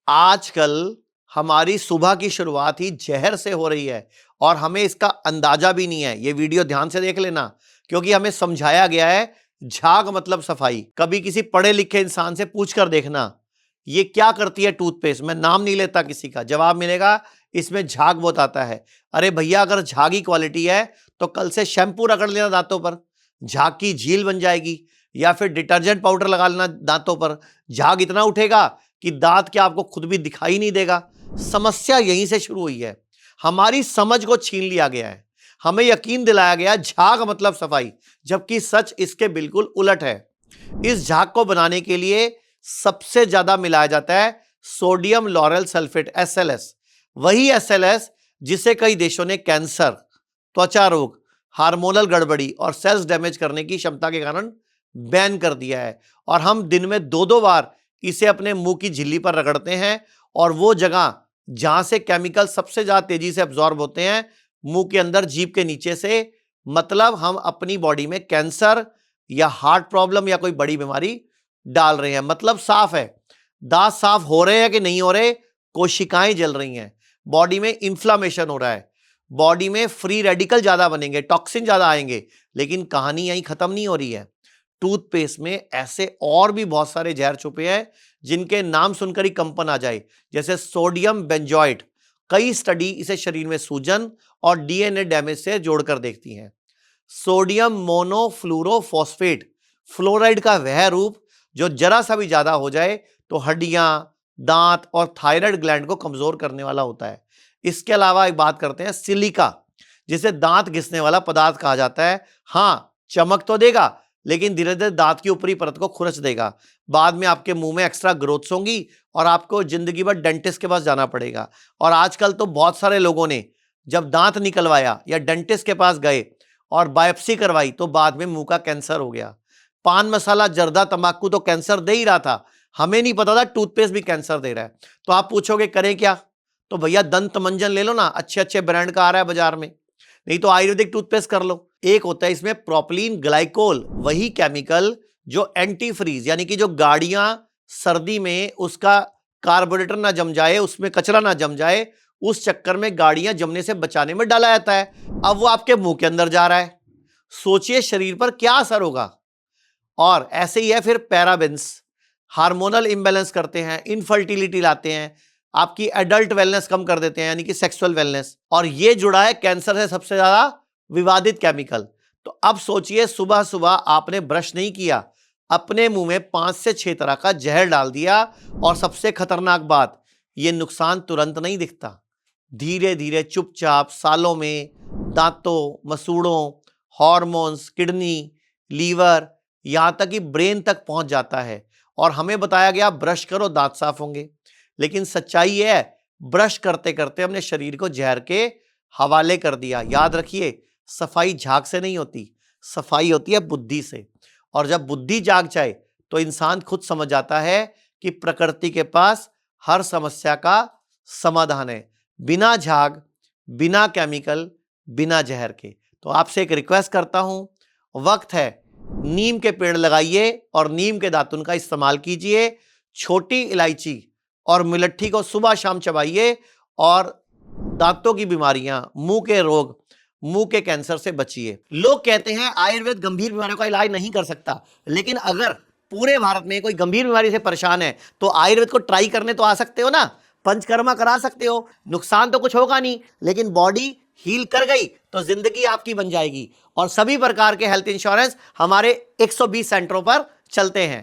आजकल हमारी सुबह की शुरुआत ही जहर से हो रही है और हमें इसका अंदाजा भी नहीं है। ये वीडियो ध्यान से देख लेना, क्योंकि हमें समझाया गया है झाग मतलब सफाई। कभी किसी पढ़े लिखे इंसान से पूछकर देखना ये क्या करती है टूथपेस्ट। मैं नाम नहीं लेता किसी का, जवाब मिलेगा इसमें झाग बहुत आता है। अरे भैया, अगर झाग की क्वालिटी है तो कल से शैम्पू रगड़ लेना दांतों पर, झाग की झील बन जाएगी। या फिर डिटर्जेंट पाउडर लगा लेना दांतों पर, झाग इतना उठेगा कि दांत क्या आपको खुद भी दिखाई नहीं देगा। समस्या यहीं से शुरू हुई है। हमारी समझ को छीन लिया गया है। हमें यकीन दिलाया गया झाग मतलब सफाई, जबकि सच इसके बिल्कुल उलट है। इस झाग को बनाने के लिए सबसे ज्यादा मिलाया जाता है सोडियम लॉरेल सल्फेट SLS। वही SLS जिसे कई देशों ने कैंसर, त्वचा रोग, हार्मोनल गड़बड़ी और सेल्स डैमेज करने की क्षमता के कारण बैन कर दिया है। और हम दिन में 2-2 बार इसे अपने मुंह की झिल्ली पर रगड़ते हैं, और वो जगह जहां से केमिकल सबसे ज्यादा तेजी से अब्सॉर्ब होते हैं, मुंह के अंदर, जीभ के नीचे से। मतलब हम अपनी बॉडी में कैंसर या हार्ट प्रॉब्लम या कोई बड़ी बीमारी डाल रहे हैं। मतलब साफ है, दांत साफ हो रहे हैं कि नहीं हो रहे, कोशिकाएं जल रही हैं, बॉडी में इंफ्लामेशन हो रहा है, बॉडी में फ्री रेडिकल ज्यादा बनेंगे, टॉक्सिन ज्यादा आएंगे। लेकिन कहानी यहीं खत्म नहीं हो रही है। टूथपेस्ट में ऐसे और भी बहुत सारे जहर छुपे हैं जिनके नाम सुनकर ही कंपन आ जाए, जैसे सोडियम बेंजोएट। कई स्टडी इसे शरीर में सूजन और DNA डैमेज से जोड़कर देखती हैं। सोडियम मोनोफ्लोरोफॉस्फेट, फ्लोराइड का वह रूप जो जरा सा भी ज्यादा हो जाए तो हड्डियां, दांत और थायराइड ग्लैंड को कमजोर करने वाला होता है। इसके अलावा एक बात करते हैं सिलिका, जिसे दांत घिसने वाला पदार्थ कहा जाता है। हां, चमक तो देगा, लेकिन धीरे धीरे दांत की ऊपरी परत को खुरच देगा। बाद में आपके मुंह में एक्स्ट्रा ग्रोथ्स होंगी और आपको जिंदगी भर डेंटिस्ट के पास जाना पड़ेगा। और आजकल तो बहुत सारे लोगों ने जब दांत निकलवाया या डेंटिस्ट के पास गए और बायोप्सी करवाई तो बाद में मुंह का कैंसर हो गया। पान मसाला, जर्दा, तंबाकू तो कैंसर दे ही रहा था, हमें नहीं पता था टूथपेस्ट भी कैंसर दे रहा है। तो आप पूछोगे करें क्या? तो भैया दंत मंजन ले लो ना, अच्छे अच्छे ब्रांड का आ रहा है बाजार में, नहीं तो आयुर्वेदिक टूथपेस्ट कर लो। एक होता है इसमें प्रोपिलीन ग्लाइकोल, वही केमिकल जो एंटी फ्रीज, यानी कि जो गाड़ियां सर्दी में उसका कार्बोरेटर ना जम जाए, उसमें कचरा ना जम जाए, उस चक्कर में गाड़ियां जमने से बचाने में डाला जाता है। अब वो आपके मुंह के अंदर जा रहा है, सोचिए शरीर पर क्या असर होगा। और ऐसे ही है फिर पैराबेन्स, हार्मोनल इंबैलेंस करते हैं, इनफर्टिलिटी लाते हैं, आपकी एडल्ट वेलनेस कम कर देते हैं, यानी कि सेक्सुअल वेलनेस। और ये जुड़ा है कैंसर से सबसे ज्यादा विवादित केमिकल। तो अब सोचिए, सुबह सुबह आपने ब्रश नहीं किया, अपने मुंह में 5 से 6 तरह का जहर डाल दिया। और सबसे खतरनाक बात, ये नुकसान तुरंत नहीं दिखता, धीरे धीरे चुपचाप सालों में दांतों, मसूड़ों, हॉर्मोन्स, किडनी, लीवर, यहां तक कि ब्रेन तक पहुंच जाता है। और हमें बताया गया ब्रश करो दांत साफ होंगे, लेकिन सच्चाई है ब्रश करते करते हमने शरीर को जहर के हवाले कर दिया। याद रखिए, सफाई झाग से नहीं होती, सफाई होती है बुद्धि से। और जब बुद्धि जाग जाए तो इंसान खुद समझ जाता है कि प्रकृति के पास हर समस्या का समाधान है, बिना झाग, बिना केमिकल, बिना जहर के। तो आपसे एक रिक्वेस्ट करता हूं, वक्त है नीम के पेड़ लगाइए और नीम के दातुन का इस्तेमाल कीजिए। छोटी इलायची और मुलट्ठी को सुबह शाम चबाइए और दांतों की बीमारियां, मुंह के रोग, मुंह के कैंसर से बचिए। लोग कहते हैं आयुर्वेद गंभीर बीमारियों का इलाज नहीं कर सकता, लेकिन अगर पूरे भारत में कोई गंभीर बीमारी से परेशान है तो आयुर्वेद को ट्राई करने तो आ सकते हो ना, पंचकर्मा करा सकते हो, नुकसान तो कुछ होगा नहीं, लेकिन बॉडी हील कर गई तो जिंदगी आपकी बन जाएगी। और सभी प्रकार के हेल्थ इंश्योरेंस हमारे 120 सेंटरों पर चलते हैं।